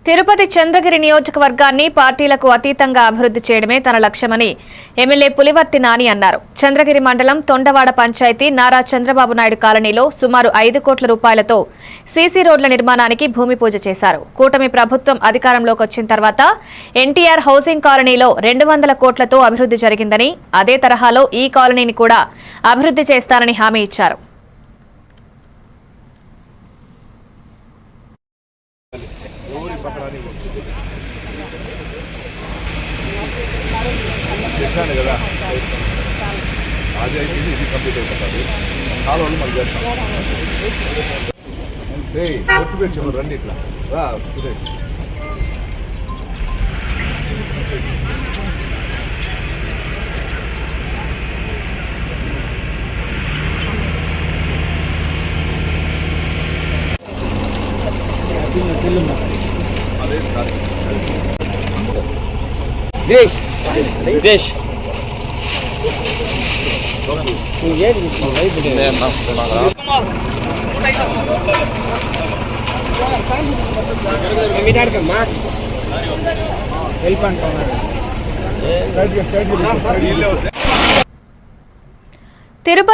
తిరుపతి చంద్రగిరి నియోజకవర్గాన్ని పార్టీలకు అతీతంగా అభివృద్ధి చేయడమే తన లక్ష్యమని ఎమ్మెల్యే పులివర్తి నాని అన్నారు. చంద్రగిరి మండలం తొండవాడ పంచాయతీ నారా చంద్రబాబు నాయుడు కాలనీలో సుమారు 5 కోట్ల రూపాయలతో సీసీ రోడ్ల నిర్మాణానికి భూమి పూజ చేశారు. కూటమి ప్రభుత్వం అధికారంలోకి వచ్చిన తర్వాత ఎన్టీఆర్ హౌసింగ్ కాలనీలో 200 కోట్లతో అభివృద్ధి జరిగిందని, అదే తరహాలో ఈ కాలనీని కూడా అభివృద్ధి చేస్తారని హామీ ఇచ్చారు. చెప్పాను కదా, అది అయితే ఇది కంప్లీట్ అయిపోతుంది. కాలువలు మళ్ళీ చేస్తాం. ఒట్టు పెంచాము, రండి ఇట్లా రా. అదే దేశ్ తిరుపతి